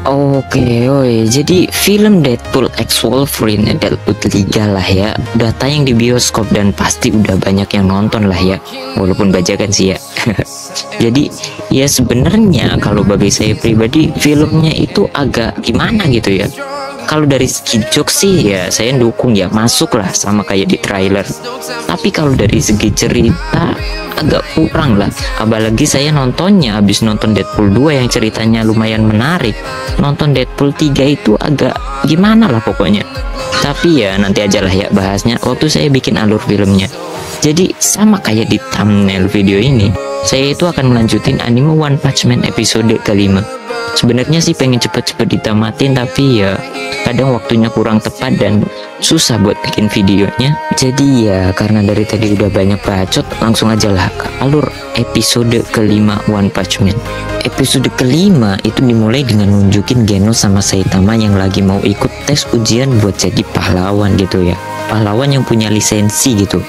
Oke, jadi film Deadpool x Wolverine, Deadpool 3 lah ya, udah tayang di bioskop dan pasti udah banyak yang nonton lah ya, walaupun bajakan sih ya. Jadi ya sebenarnya kalau bagi saya pribadi filmnya itu agak gimana gitu ya. Kalau dari segi jokes sih ya saya dukung ya, masuk lah sama kayak di trailer. Tapi kalau dari segi cerita agak kurang lah, apalagi saya nontonnya habis nonton Deadpool 2 yang ceritanya lumayan menarik. Nonton Deadpool 3 itu agak gimana lah pokoknya. Tapi ya nanti aja lah ya bahasnya waktu saya bikin alur filmnya. Jadi sama kayak di thumbnail video ini, saya itu akan melanjutin anime One Punch Man episode kelima. Sebenarnya sih pengen cepet-cepet ditamatin, tapi ya kadang waktunya kurang tepat dan susah buat bikin videonya. Jadi ya karena dari tadi udah banyak bacot, langsung aja lah ke alur episode kelima One Punch Man. Episode kelima itu dimulai dengan nunjukin Genos sama Saitama yang lagi mau ikut tes ujian buat jadi pahlawan gitu ya, pahlawan yang punya lisensi gitu.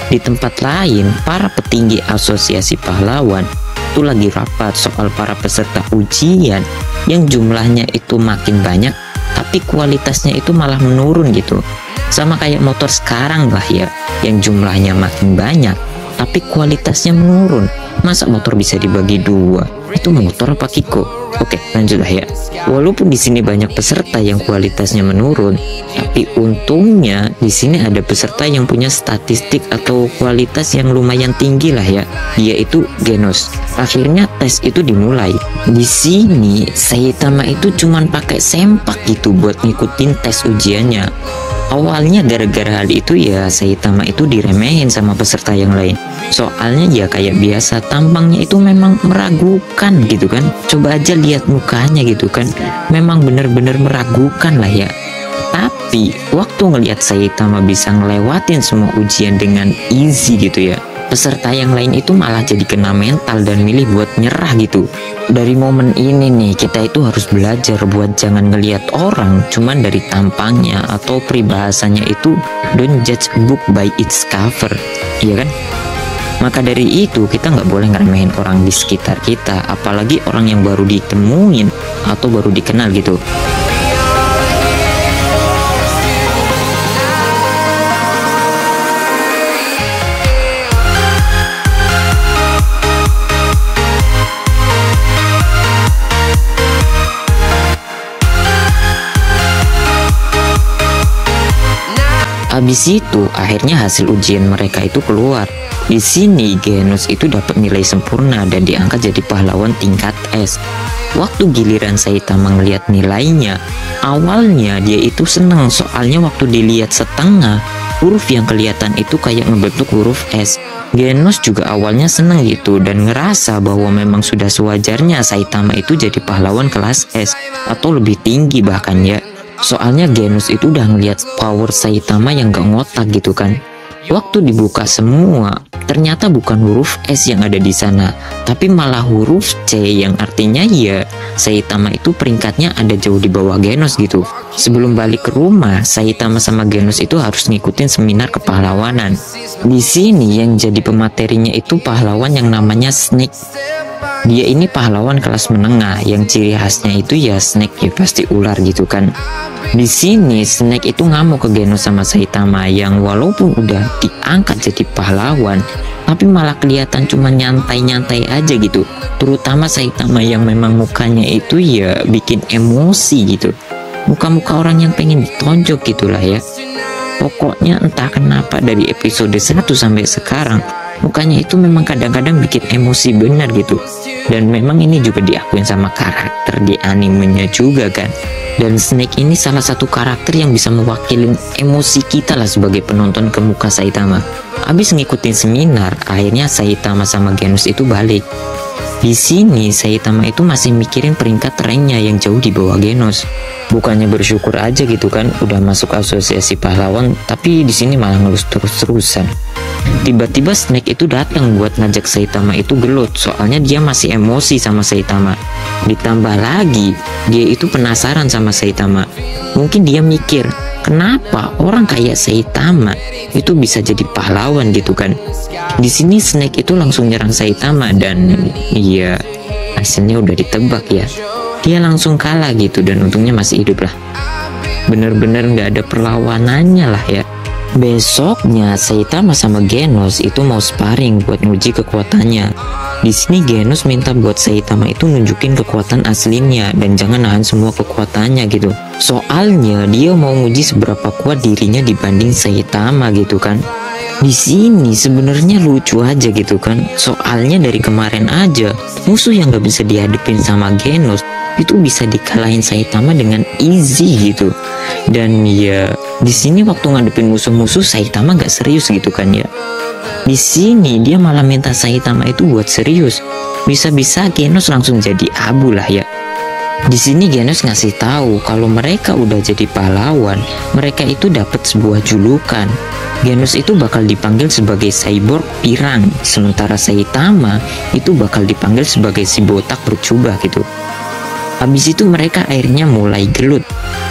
Di tempat lain, para petinggi asosiasi pahlawan itu lagi rapat soal para peserta ujian yang jumlahnya itu makin banyak tapi kualitasnya itu malah menurun gitu. Sama kayak motor sekarang lah ya, yang jumlahnya makin banyak tapi kualitasnya menurun. Masa motor bisa dibagi dua? Itu motor apa Kiko? Oke, lanjut lah ya. Walaupun di sini banyak peserta yang kualitasnya menurun, tapi untungnya di sini ada peserta yang punya statistik atau kualitas yang lumayan tinggi lah ya, yaitu Genos. Akhirnya tes itu dimulai. Di sini Saitama itu cuman pakai sempak gitu buat ngikutin tes ujiannya. Awalnya gara-gara hal itu ya Saitama itu diremehin sama peserta yang lain. Soalnya ya kayak biasa tampangnya itu memang meragukan gitu kan. Coba aja lihat mukanya gitu kan, memang bener-bener meragukan lah ya. Tapi waktu ngelihat Saitama bisa ngelewatin semua ujian dengan easy gitu ya, peserta yang lain itu malah jadi kena mental dan milih buat nyerah gitu. Dari momen ini nih kita itu harus belajar buat jangan ngelihat orang cuman dari tampangnya, atau peribahasanya itu don't judge a book by its cover, iya kan? Maka dari itu kita nggak boleh ngeremehin orang di sekitar kita, apalagi orang yang baru ditemuin atau baru dikenal gitu. Habis itu akhirnya hasil ujian mereka itu keluar. Di sini Genos itu dapat nilai sempurna dan diangkat jadi pahlawan tingkat S. Waktu giliran Saitama ngelihat nilainya, awalnya dia itu seneng soalnya waktu dilihat setengah, huruf yang kelihatan itu kayak ngebentuk huruf S. Genos juga awalnya seneng gitu dan ngerasa bahwa memang sudah sewajarnya Saitama itu jadi pahlawan kelas S atau lebih tinggi bahkan ya. Soalnya Genos itu udah ngeliat power Saitama yang gak ngotak gitu kan. Waktu dibuka semua, ternyata bukan huruf S yang ada di sana, tapi malah huruf C, yang artinya ya Saitama itu peringkatnya ada jauh di bawah Genos gitu. Sebelum balik ke rumah, Saitama sama Genos itu harus ngikutin seminar kepahlawanan. Di sini yang jadi pematerinya itu pahlawan yang namanya Snake. Dia ini pahlawan kelas menengah yang ciri khasnya itu ya Snake ya pasti ular gitu kan. Di sini Snake itu ngamuk ke Genos sama Saitama yang walaupun udah diangkat jadi pahlawan tapi malah kelihatan cuma nyantai-nyantai aja gitu. Terutama Saitama yang memang mukanya itu ya bikin emosi gitu. Muka-muka orang yang pengen ditonjok gitulah ya. Pokoknya entah kenapa dari episode 1 sampai sekarang mukanya itu memang kadang-kadang bikin emosi benar gitu. Dan memang ini juga diakuin sama karakter di animenya juga kan. Dan Snake ini salah satu karakter yang bisa mewakili emosi kita lah sebagai penonton ke muka Saitama. Habis ngikutin seminar, akhirnya Saitama sama Genos itu balik. Di sini Saitama itu masih mikirin peringkat ranknya yang jauh di bawah Genos. Bukannya bersyukur aja gitu kan udah masuk asosiasi pahlawan, tapi di sini malah ngelus terus-terusan. Tiba-tiba Snake itu datang buat ngajak Saitama itu gelut, soalnya dia masih emosi sama Saitama. Ditambah lagi dia itu penasaran sama Saitama. Mungkin dia mikir, kenapa orang kayak Saitama itu bisa jadi pahlawan gitu kan. Di sini Snake itu langsung nyerang Saitama dan iya hasilnya udah ditebak ya. dia langsung kalah gitu, dan untungnya masih hidup lah. Bener-bener nggak ada perlawanannya lah ya. Besoknya Saitama sama Genos itu mau sparring buat nguji kekuatannya. Di sini Genos minta buat Saitama itu nunjukin kekuatan aslinya dan jangan nahan semua kekuatannya gitu. Soalnya dia mau nguji seberapa kuat dirinya dibanding Saitama gitu kan. Di sini sebenarnya lucu aja gitu kan. Soalnya dari kemarin aja musuh yang gak bisa dihadapin sama Genos itu bisa dikalahin Saitama dengan easy gitu. Dan ya di sini waktu ngadepin musuh-musuh Saitama gak serius gitu kan ya. Di sini dia malah minta Saitama itu buat serius. Bisa-bisa Genos langsung jadi abu lah ya. Di sini Genos ngasih tahu kalau mereka udah jadi pahlawan, mereka itu dapat sebuah julukan. Genos itu bakal dipanggil sebagai cyborg pirang, sementara Saitama itu bakal dipanggil sebagai si botak berjubah gitu. Habis itu mereka akhirnya mulai gelut.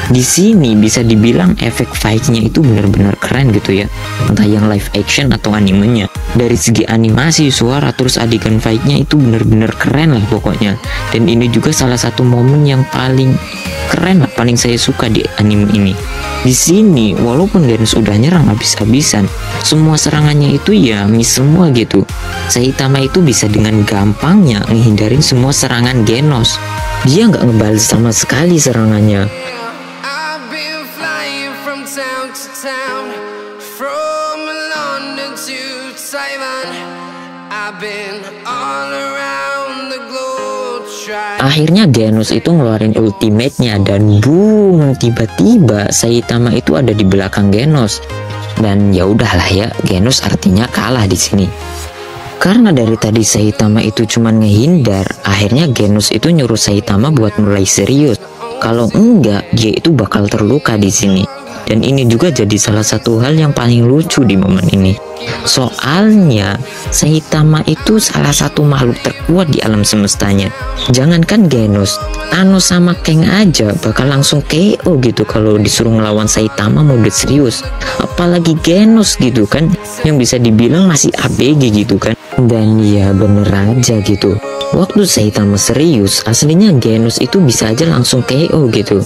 Di sini bisa dibilang efek fight-nya itu benar-benar keren gitu ya. Entah yang live action atau animenya. Dari segi animasi, suara, terus adegan fight-nya itu benar-benar keren lah pokoknya. Dan ini juga salah satu momen yang paling keren lah, paling saya suka di anime ini. Di sini walaupun Genos udah nyerang habis-habisan, semua serangannya itu ya miss semua gitu. Saitama itu bisa dengan gampangnya ngehindarin semua serangan Genos. Dia nggak ngebales sama sekali serangannya. Akhirnya Genos itu ngeluarin ultimate-nya dan boom, tiba-tiba Saitama itu ada di belakang Genos. Dan ya udahlah ya, Genos artinya kalah di sini. Karena dari tadi Saitama itu cuma ngehindar, akhirnya Genos itu nyuruh Saitama buat mulai serius. Kalau enggak, dia itu bakal terluka di sini. Dan ini juga jadi salah satu hal yang paling lucu di momen ini. Soalnya Saitama itu salah satu makhluk terkuat di alam semestanya. Jangankan Genos, Thanos sama Kang aja bakal langsung KO gitu kalau disuruh ngelawan Saitama mode serius. Apalagi Genos gitu kan, yang bisa dibilang masih ABG gitu kan. Dan ya bener aja gitu, waktu Saitama serius, aslinya Genos itu bisa aja langsung KO gitu.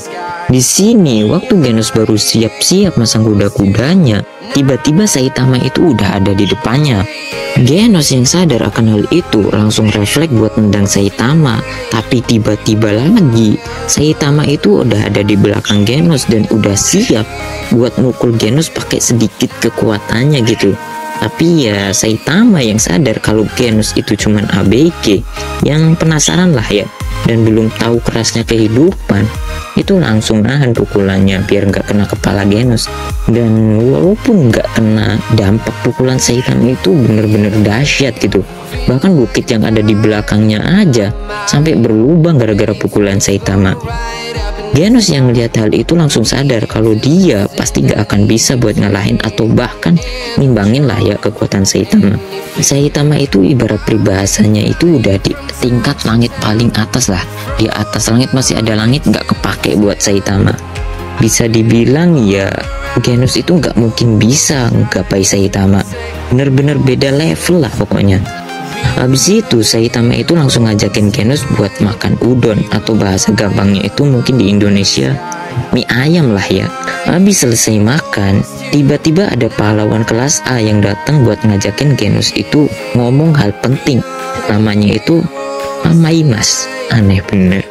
Di sini waktu Genos baru siap-siap masang kuda-kudanya, tiba-tiba Saitama itu udah ada di depannya. Genos yang sadar akan hal itu langsung refleks buat nendang Saitama, tapi tiba-tiba lagi Saitama itu udah ada di belakang Genos dan udah siap buat mukul Genos pakai sedikit kekuatannya gitu. Tapi ya Saitama yang sadar kalau Genos itu cuman ABG, yang penasaran lah ya, dan belum tahu kerasnya kehidupan, itu langsung nahan pukulannya biar nggak kena kepala Genos. Dan walaupun nggak kena, dampak pukulan Saitama itu bener-bener dahsyat gitu. Bahkan bukit yang ada di belakangnya aja sampai berlubang gara-gara pukulan Saitama. Genos yang melihat hal itu langsung sadar kalau dia pasti gak akan bisa buat ngalahin atau bahkan nimbangin lah ya kekuatan Saitama. Saitama itu ibarat peribahasanya itu udah di tingkat langit paling atas lah. Di atas langit masih ada langit gak kepake buat Saitama. Bisa dibilang ya Genos itu gak mungkin bisa nggapai Saitama. Bener-bener beda level lah pokoknya. Habis itu Saitama itu langsung ngajakin Genos buat makan udon, atau bahasa gampangnya itu mungkin di Indonesia mie ayam lah ya. Habis selesai makan, tiba-tiba ada pahlawan kelas A yang datang buat ngajakin Genos itu ngomong hal penting. Namanya itu Amaimas. Aneh bener.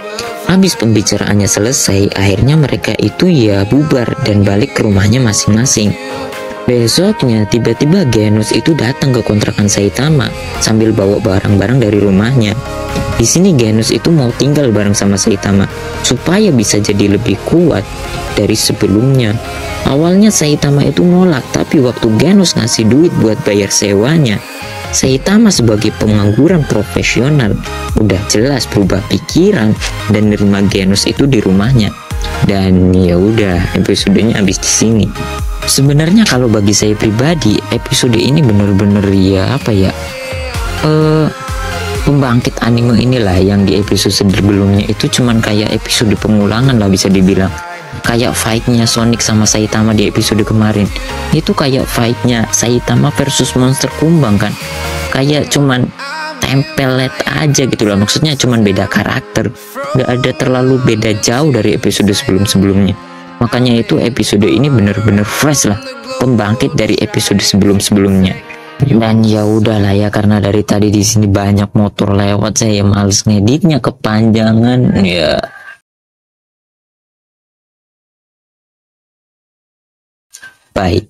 Habis pembicaraannya selesai, akhirnya mereka itu ya bubar dan balik ke rumahnya masing-masing. Besoknya tiba-tiba Genos itu datang ke kontrakan Saitama sambil bawa barang-barang dari rumahnya. Di sini Genos itu mau tinggal bareng sama Saitama supaya bisa jadi lebih kuat dari sebelumnya. Awalnya Saitama itu nolak, tapi waktu Genos ngasih duit buat bayar sewanya, Saitama sebagai pengangguran profesional udah jelas berubah pikiran dan nerima Genos itu di rumahnya. Dan ya udah, episodenya habis di sini. Sebenarnya kalau bagi saya pribadi, episode ini bener-bener ya apa ya, pembangkit anime inilah. Yang di episode sebelumnya itu cuman kayak episode pengulangan lah bisa dibilang. Kayak fightnya Sonic sama Saitama di episode kemarin, itu kayak fightnya Saitama versus monster kumbang kan. Kayak cuman tempelet aja gitu loh, maksudnya cuman beda karakter, nggak ada terlalu beda jauh dari episode sebelum-sebelumnya. Makanya itu episode ini bener-bener fresh lah, pembangkit dari episode sebelum-sebelumnya. Dan ya udahlah ya, karena dari tadi di sini banyak motor lewat, saya males ngeditnya, kepanjangan ya. Baik,